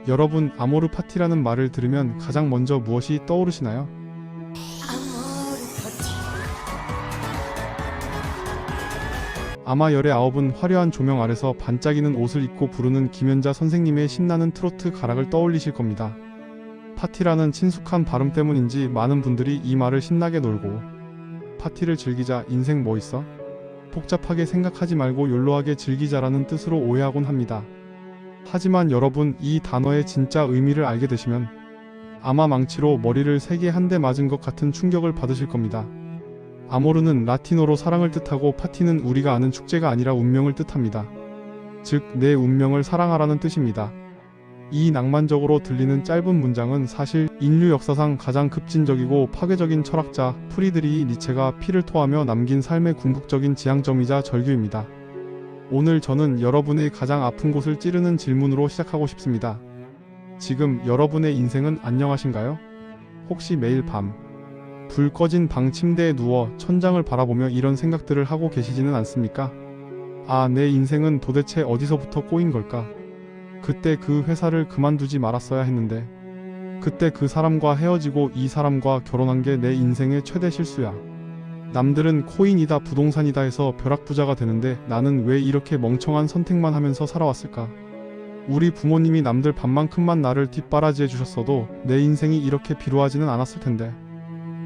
여러분, 아모르 파티라는 말을 들으면 가장 먼저 무엇이 떠오르시나요? 아마 열의 아홉은 화려한 조명 아래서 반짝이는 옷을 입고 부르는 김연자 선생님의 신나는 트로트 가락을 떠올리실 겁니다. 파티라는 친숙한 발음 때문인지 많은 분들이 이 말을 신나게 놀고, 파티를 즐기자, 인생 뭐 있어? 복잡하게 생각하지 말고 욜로하게 즐기자라는 뜻으로 오해하곤 합니다. 하지만 여러분, 이 단어의 진짜 의미를 알게 되시면 아마 망치로 머리를 3개 한 대 맞은 것 같은 충격을 받으실 겁니다. 아모르는 라틴어로 사랑을 뜻하고 파티는 우리가 아는 축제가 아니라 운명을 뜻합니다. 즉, 내 운명을 사랑하라는 뜻입니다. 이 낭만적으로 들리는 짧은 문장은 사실 인류 역사상 가장 급진적이고 파괴적인 철학자 프리드리히 니체가 피를 토하며 남긴 삶의 궁극적인 지향점이자 절규입니다. 오늘 저는 여러분의 가장 아픈 곳을 찌르는 질문으로 시작하고 싶습니다. 지금 여러분의 인생은 안녕하신가요? 혹시 매일 밤 불 꺼진 방 침대에 누워 천장을 바라보며 이런 생각들을 하고 계시지는 않습니까? 아, 내 인생은 도대체 어디서부터 꼬인 걸까? 그때 그 회사를 그만두지 말았어야 했는데, 그때 그 사람과 헤어지고 이 사람과 결혼한 게 내 인생의 최대 실수야. 남들은 코인이다 부동산이다 해서 벼락부자가 되는데 나는 왜 이렇게 멍청한 선택만 하면서 살아왔을까? 우리 부모님이 남들 반만큼만 나를 뒷바라지해 주셨어도 내 인생이 이렇게 비루하지는 않았을 텐데.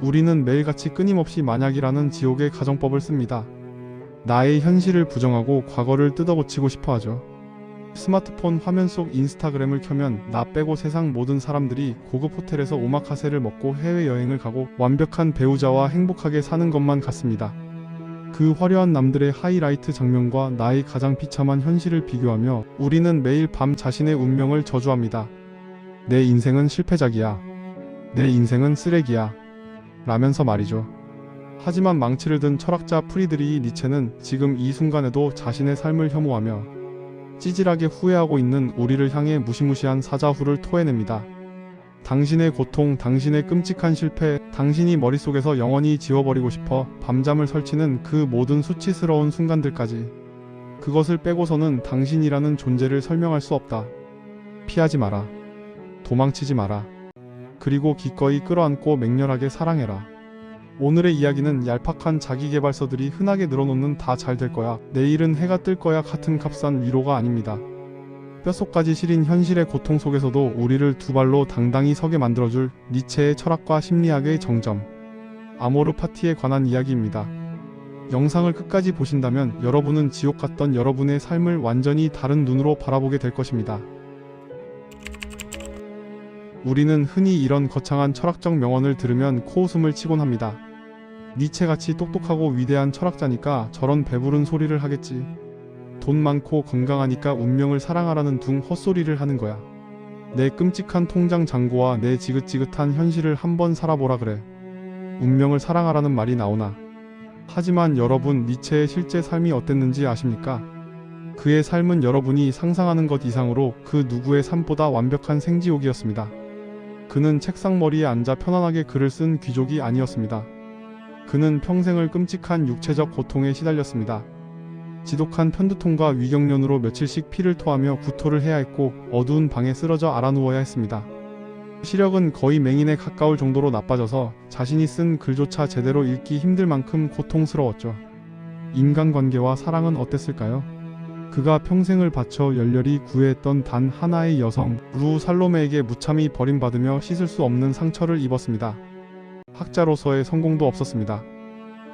우리는 매일같이 끊임없이 만약이라는 지옥의 가정법을 씁니다. 나의 현실을 부정하고 과거를 뜯어고치고 싶어 하죠. 스마트폰 화면 속 인스타그램을 켜면 나 빼고 세상 모든 사람들이 고급 호텔에서 오마카세를 먹고 해외여행을 가고 완벽한 배우자와 행복하게 사는 것만 같습니다. 그 화려한 남들의 하이라이트 장면과 나의 가장 비참한 현실을 비교하며 우리는 매일 밤 자신의 운명을 저주합니다. 내 인생은 실패작이야. 내 인생은 쓰레기야. 라면서 말이죠. 하지만 망치를 든 철학자 프리드리히 니체는 지금 이 순간에도 자신의 삶을 혐오하며 찌질하게 후회하고 있는 우리를 향해 무시무시한 사자후를 토해냅니다. 당신의 고통, 당신의 끔찍한 실패, 당신이 머릿속에서 영원히 지워버리고 싶어 밤잠을 설치는 그 모든 수치스러운 순간들까지, 그것을 빼고서는 당신이라는 존재를 설명할 수 없다. 피하지 마라. 도망치지 마라. 그리고 기꺼이 끌어안고 맹렬하게 사랑해라. 오늘의 이야기는 얄팍한 자기계발서들이 흔하게 늘어놓는 다 잘 될 거야, 내일은 해가 뜰 거야 같은 값싼 위로가 아닙니다. 뼛속까지 시린 현실의 고통 속에서도 우리를 두 발로 당당히 서게 만들어줄 니체의 철학과 심리학의 정점, 아모르 파티에 관한 이야기입니다. 영상을 끝까지 보신다면 여러분은 지옥 같던 여러분의 삶을 완전히 다른 눈으로 바라보게 될 것입니다. 우리는 흔히 이런 거창한 철학적 명언을 들으면 코웃음을 치곤 합니다. 니체같이 똑똑하고 위대한 철학자니까 저런 배부른 소리를 하겠지. 돈 많고 건강하니까 운명을 사랑하라는 둥 헛소리를 하는 거야. 내 끔찍한 통장 잔고와 내 지긋지긋한 현실을 한번 살아보라 그래. 운명을 사랑하라는 말이 나오나. 하지만 여러분, 니체의 실제 삶이 어땠는지 아십니까? 그의 삶은 여러분이 상상하는 것 이상으로 그 누구의 삶보다 완벽한 생지옥이었습니다. 그는 책상머리에 앉아 편안하게 글을 쓴 귀족이 아니었습니다. 그는 평생을 끔찍한 육체적 고통에 시달렸습니다. 지독한 편두통과 위경련으로 며칠씩 피를 토하며 구토를 해야 했고 어두운 방에 쓰러져 알아누워야 했습니다. 시력은 거의 맹인에 가까울 정도로 나빠져서 자신이 쓴 글조차 제대로 읽기 힘들 만큼 고통스러웠죠. 인간관계와 사랑은 어땠을까요? 그가 평생을 바쳐 열렬히 구애했던 단 하나의 여성 루 살로메에게 무참히 버림받으며 씻을 수 없는 상처를 입었습니다. 학자로서의 성공도 없었습니다.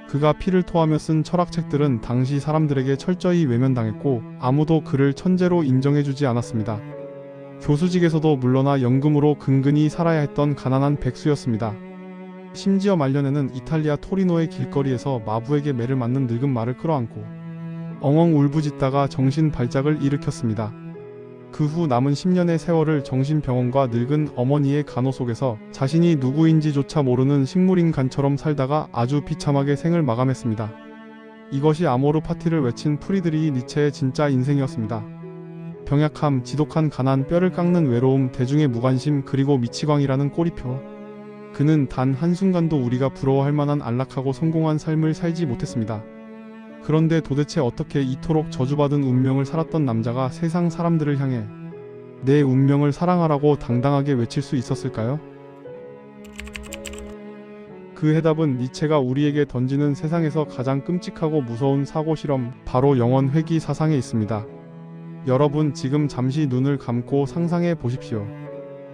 그가 피를 토하며 쓴 철학책들은 당시 사람들에게 철저히 외면당했고 아무도 그를 천재로 인정해주지 않았습니다. 교수직에서도 물러나 연금으로 근근히 살아야 했던 가난한 백수였습니다. 심지어 말년에는 이탈리아 토리노의 길거리에서 마부에게 매를 맞는 늙은 말을 끌어안고 엉엉 울부짖다가 정신 발작을 일으켰습니다. 그 후 남은 10년의 세월을 정신병원과 늙은 어머니의 간호 속에서 자신이 누구인지조차 모르는 식물인간처럼 살다가 아주 비참하게 생을 마감했습니다. 이것이 아모르 파티를 외친 프리드리히 니체의 진짜 인생이었습니다. 병약함, 지독한 가난, 뼈를 깎는 외로움, 대중의 무관심, 그리고 미치광이라는 꼬리표. 그는 단 한순간도 우리가 부러워할 만한 안락하고 성공한 삶을 살지 못했습니다. 그런데 도대체 어떻게 이토록 저주받은 운명을 살았던 남자가 세상 사람들을 향해 내 운명을 사랑하라고 당당하게 외칠 수 있었을까요? 그 해답은 니체가 우리에게 던지는 세상에서 가장 끔찍하고 무서운 사고 실험, 바로 영원 회귀 사상에 있습니다. 여러분, 지금 잠시 눈을 감고 상상해 보십시오.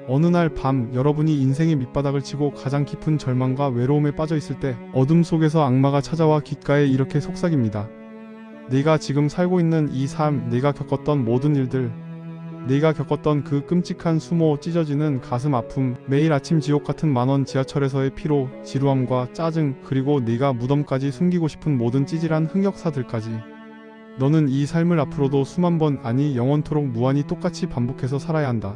어느 날 밤, 여러분이 인생의 밑바닥을 치고 가장 깊은 절망과 외로움에 빠져 있을 때 어둠 속에서 악마가 찾아와 귓가에 이렇게 속삭입니다. 내가 지금 살고 있는 이 삶, 내가 겪었던 모든 일들, 내가 겪었던 그 끔찍한 수모, 찢어지는 가슴 아픔, 매일 아침 지옥 같은 만원 지하철에서의 피로, 지루함과 짜증, 그리고 네가 무덤까지 숨기고 싶은 모든 찌질한 흑역사들까지. 너는 이 삶을 앞으로도 수만 번, 아니 영원토록 무한히 똑같이 반복해서 살아야 한다.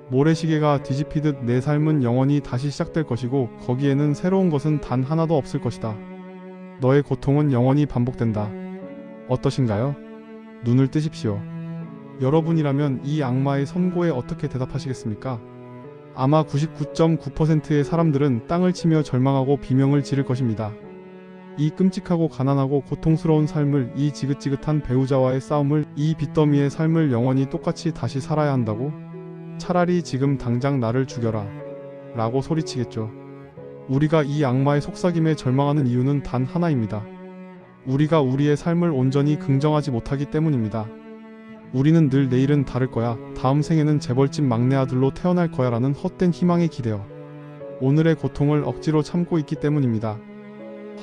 모래시계가 뒤집히듯 내 삶은 영원히 다시 시작될 것이고 거기에는 새로운 것은 단 하나도 없을 것이다. 너의 고통은 영원히 반복된다. 어떠신가요? 눈을 뜨십시오. 여러분이라면 이 악마의 선고에 어떻게 대답하시겠습니까? 아마 99.9%의 사람들은 땅을 치며 절망하고 비명을 지를 것입니다. 이 끔찍하고 가난하고 고통스러운 삶을, 이 지긋지긋한 배우자와의 싸움을, 이 빚더미의 삶을 영원히 똑같이 다시 살아야 한다고? 차라리 지금 당장 나를 죽여라 라고 소리치겠죠. 우리가 이 악마의 속삭임에 절망하는 이유는 단 하나입니다. 우리가 우리의 삶을 온전히 긍정하지 못하기 때문입니다. 우리는 늘 내일은 다를 거야, 다음 생에는 재벌집 막내 아들로 태어날 거야 라는 헛된 희망에 기대어 오늘의 고통을 억지로 참고 있기 때문입니다.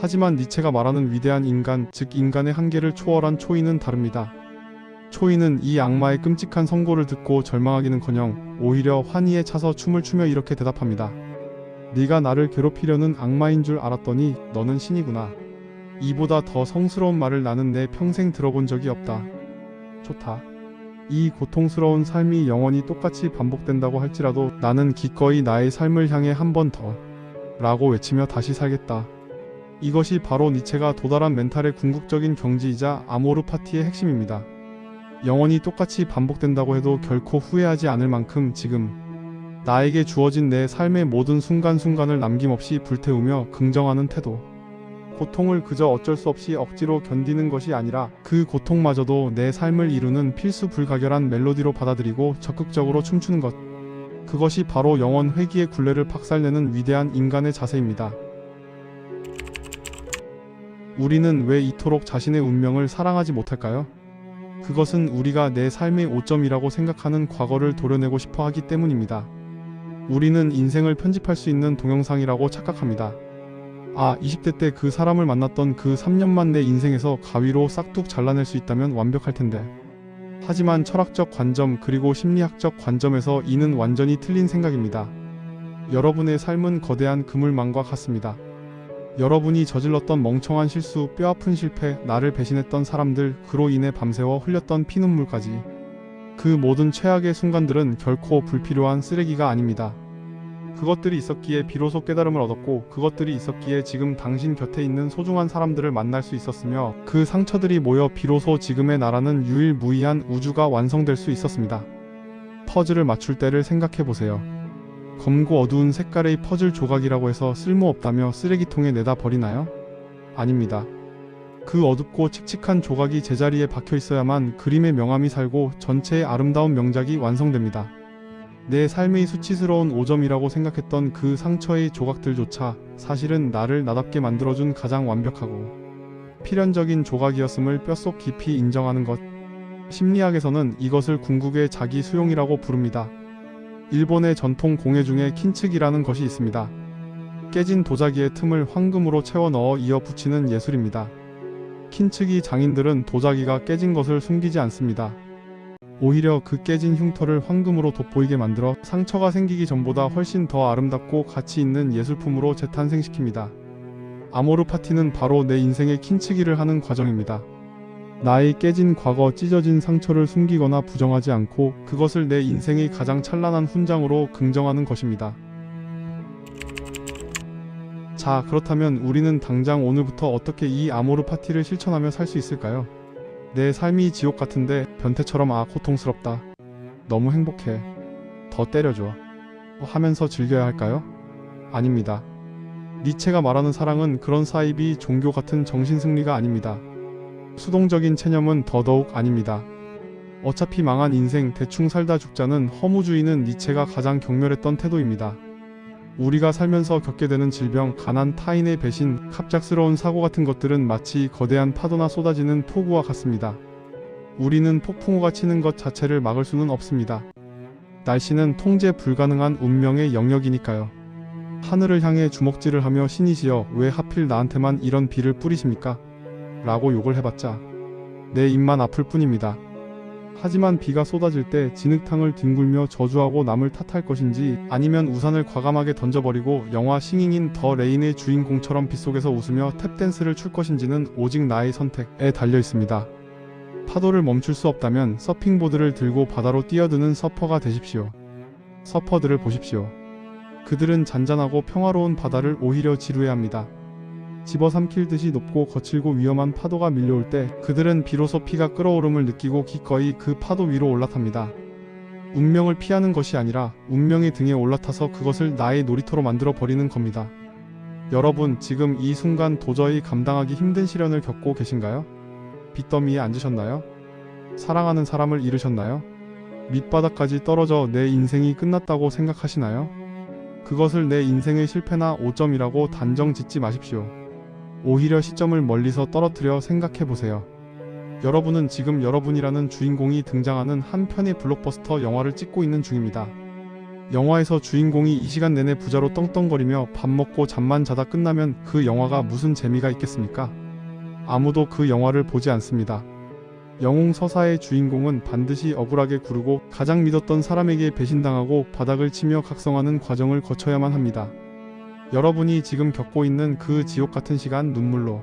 하지만 니체가 말하는 위대한 인간, 즉 인간의 한계를 초월한 초인은 다릅니다. 초인은 이 악마의 끔찍한 선고를 듣고 절망하기는커녕 오히려 환희에 차서 춤을 추며 이렇게 대답합니다. 네가 나를 괴롭히려는 악마인 줄 알았더니 너는 신이구나. 이보다 더 성스러운 말을 나는 내 평생 들어본 적이 없다. 좋다. 이 고통스러운 삶이 영원히 똑같이 반복된다고 할지라도 나는 기꺼이 나의 삶을 향해 한 번 더 라고 외치며 다시 살겠다. 이것이 바로 니체가 도달한 멘탈의 궁극적인 경지이자 아모르 파티의 핵심입니다. 영원히 똑같이 반복된다고 해도 결코 후회하지 않을 만큼 지금 나에게 주어진 내 삶의 모든 순간순간을 남김없이 불태우며 긍정하는 태도. 고통을 그저 어쩔 수 없이 억지로 견디는 것이 아니라 그 고통마저도 내 삶을 이루는 필수 불가결한 멜로디로 받아들이고 적극적으로 춤추는 것. 그것이 바로 영원 회귀의 굴레를 박살내는 위대한 인간의 자세입니다. 우리는 왜 이토록 자신의 운명을 사랑하지 못할까요? 그것은 우리가 내 삶의 오점이라고 생각하는 과거를 도려내고 싶어 하기 때문입니다. 우리는 인생을 편집할 수 있는 동영상이라고 착각합니다. 20대 때 그 사람을 만났던 그 3년만 내 인생에서 가위로 싹둑 잘라낼 수 있다면 완벽할 텐데. 하지만 철학적 관점 그리고 심리학적 관점에서 이는 완전히 틀린 생각입니다. 여러분의 삶은 거대한 그물망과 같습니다. 여러분이 저질렀던 멍청한 실수, 뼈아픈 실패, 나를 배신했던 사람들, 그로 인해 밤새워 흘렸던 피눈물까지. 그 모든 최악의 순간들은 결코 불필요한 쓰레기가 아닙니다. 그것들이 있었기에 비로소 깨달음을 얻었고, 그것들이 있었기에 지금 당신 곁에 있는 소중한 사람들을 만날 수 있었으며, 그 상처들이 모여 비로소 지금의 나라는 유일무이한 우주가 완성될 수 있었습니다. 퍼즐을 맞출 때를 생각해보세요. 검고 어두운 색깔의 퍼즐 조각이라고 해서 쓸모없다며 쓰레기통에 내다 버리나요? 아닙니다. 그 어둡고 칙칙한 조각이 제자리에 박혀 있어야만 그림의 명암이 살고 전체의 아름다운 명작이 완성됩니다. 내 삶의 수치스러운 오점이라고 생각했던 그 상처의 조각들조차 사실은 나를 나답게 만들어준 가장 완벽하고 필연적인 조각이었음을 뼛속 깊이 인정하는 것. 심리학에서는 이것을 궁극의 자기 수용이라고 부릅니다. 일본의 전통 공예 중에 킨츠기라는 것이 있습니다. 깨진 도자기의 틈을 황금으로 채워 넣어 이어 붙이는 예술입니다. 킨츠기 장인들은 도자기가 깨진 것을 숨기지 않습니다. 오히려 그 깨진 흉터를 황금으로 돋보이게 만들어 상처가 생기기 전보다 훨씬 더 아름답고 가치 있는 예술품으로 재탄생시킵니다. 아모르 파티는 바로 내 인생의 킨츠기를 하는 과정입니다. 나의 깨진 과거, 찢어진 상처를 숨기거나 부정하지 않고 그것을 내 인생의 가장 찬란한 훈장으로 긍정하는 것입니다. 자, 그렇다면 우리는 당장 오늘부터 어떻게 이 아모르 파티를 실천하며 살 수 있을까요? 내 삶이 지옥 같은데 변태처럼 고통스럽다. 너무 행복해. 더 때려줘. 하면서 즐겨야 할까요? 아닙니다. 니체가 말하는 사랑은 그런 사이비 종교 같은 정신승리가 아닙니다. 수동적인 체념은 더더욱 아닙니다. 어차피 망한 인생 대충 살다 죽자는 허무주의는 니체가 가장 경멸했던 태도입니다. 우리가 살면서 겪게 되는 질병, 가난, 타인의 배신, 갑작스러운 사고 같은 것들은 마치 거대한 파도나 쏟아지는 폭우와 같습니다. 우리는 폭풍우가 치는 것 자체를 막을 수는 없습니다. 날씨는 통제 불가능한 운명의 영역이니까요. 하늘을 향해 주먹질을 하며 신이시여 왜 하필 나한테만 이런 비를 뿌리십니까? 라고 욕을 해봤자 내 입만 아플 뿐입니다. 하지만 비가 쏟아질 때 진흙탕을 뒹굴며 저주하고 남을 탓할 것인지 아니면 우산을 과감하게 던져버리고 영화 싱잉인 더 레인의 주인공처럼 빗속에서 웃으며 탭댄스를 출 것인지는 오직 나의 선택에 달려 있습니다. 파도를 멈출 수 없다면 서핑보드를 들고 바다로 뛰어드는 서퍼가 되십시오. 서퍼들을 보십시오. 그들은 잔잔하고 평화로운 바다를 오히려 지루해합니다. 집어삼킬 듯이 높고 거칠고 위험한 파도가 밀려올 때 그들은 비로소 피가 끓어오름을 느끼고 기꺼이 그 파도 위로 올라탑니다. 운명을 피하는 것이 아니라 운명의 등에 올라타서 그것을 나의 놀이터로 만들어 버리는 겁니다. 여러분, 지금 이 순간 도저히 감당하기 힘든 시련을 겪고 계신가요? 빚더미에 앉으셨나요? 사랑하는 사람을 잃으셨나요? 밑바닥까지 떨어져 내 인생이 끝났다고 생각하시나요? 그것을 내 인생의 실패나 오점이라고 단정 짓지 마십시오. 오히려 시점을 멀리서 떨어뜨려 생각해보세요. 여러분은 지금 여러분이라는 주인공이 등장하는 한 편의 블록버스터 영화를 찍고 있는 중입니다. 영화에서 주인공이 이 시간 내내 부자로 떵떵거리며 밥 먹고 잠만 자다 끝나면 그 영화가 무슨 재미가 있겠습니까? 아무도 그 영화를 보지 않습니다. 영웅 서사의 주인공은 반드시 억울하게 구르고 가장 믿었던 사람에게 배신당하고 바닥을 치며 각성하는 과정을 거쳐야만 합니다. 여러분이 지금 겪고 있는 그 지옥같은 시간, 눈물로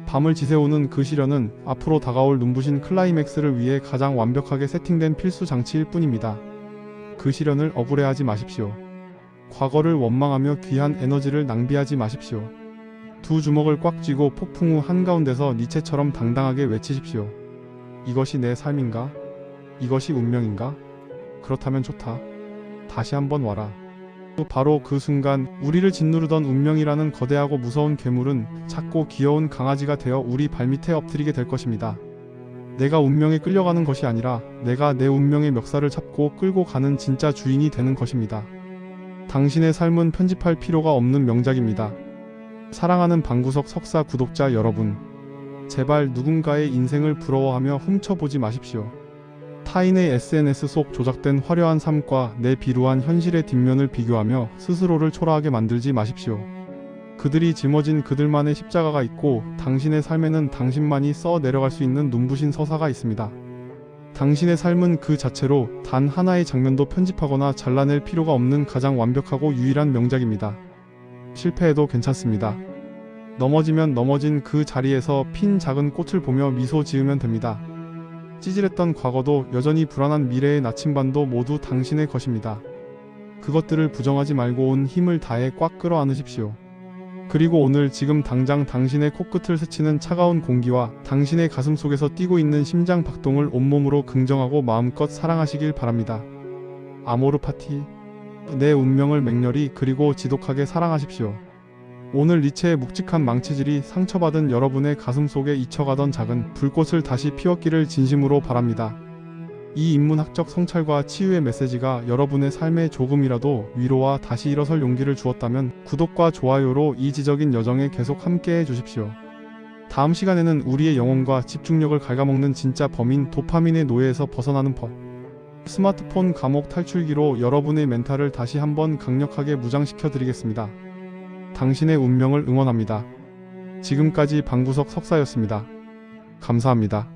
밤을 지새우는 그 시련은 앞으로 다가올 눈부신 클라이맥스를 위해 가장 완벽하게 세팅된 필수 장치일 뿐입니다. 그 시련을 억울해하지 마십시오. 과거를 원망하며 귀한 에너지를 낭비하지 마십시오. 두 주먹을 꽉 쥐고 폭풍우 한가운데서 니체처럼 당당하게 외치십시오. 이것이 내 삶인가? 이것이 운명인가? 그렇다면 좋다. 다시 한번 와라. 바로 그 순간 우리를 짓누르던 운명이라는 거대하고 무서운 괴물은 작고 귀여운 강아지가 되어 우리 발밑에 엎드리게 될 것입니다. 내가 운명에 끌려가는 것이 아니라 내가 내 운명의 멱살을 잡고 끌고 가는 진짜 주인이 되는 것입니다. 당신의 삶은 편집할 필요가 없는 명작입니다. 사랑하는 방구석 석사 구독자 여러분, 제발 누군가의 인생을 부러워하며 훔쳐보지 마십시오. 타인의 SNS 속 조작된 화려한 삶과 내 비루한 현실의 뒷면을 비교하며 스스로를 초라하게 만들지 마십시오. 그들이 짊어진 그들만의 십자가가 있고 당신의 삶에는 당신만이 써 내려갈 수 있는 눈부신 서사가 있습니다. 당신의 삶은 그 자체로 단 하나의 장면도 편집하거나 잘라낼 필요가 없는 가장 완벽하고 유일한 명작입니다. 실패해도 괜찮습니다. 넘어지면 넘어진 그 자리에서 핀 작은 꽃을 보며 미소 지으면 됩니다. 찌질했던 과거도 여전히 불안한 미래의 나침반도 모두 당신의 것입니다. 그것들을 부정하지 말고 온 힘을 다해 꽉 끌어안으십시오. 그리고 오늘 지금 당장 당신의 코끝을 스치는 차가운 공기와 당신의 가슴 속에서 뛰고 있는 심장 박동을 온몸으로 긍정하고 마음껏 사랑하시길 바랍니다. 아모르 파티. 내 운명을 맹렬히 그리고 지독하게 사랑하십시오. 오늘 니체의 묵직한 망치질이 상처받은 여러분의 가슴 속에 잊혀가던 작은 불꽃을 다시 피웠기를 진심으로 바랍니다. 이 인문학적 성찰과 치유의 메시지가 여러분의 삶에 조금이라도 위로와 다시 일어설 용기를 주었다면 구독과 좋아요로 이 지적인 여정에 계속 함께해 주십시오. 다음 시간에는 우리의 영혼과 집중력을 갉아먹는 진짜 범인 도파민의 노예에서 벗어나는 법. 스마트폰 감옥 탈출기로 여러분의 멘탈을 다시 한번 강력하게 무장시켜 드리겠습니다. 당신의 운명을 응원합니다. 지금까지 방구석 석사였습니다. 감사합니다.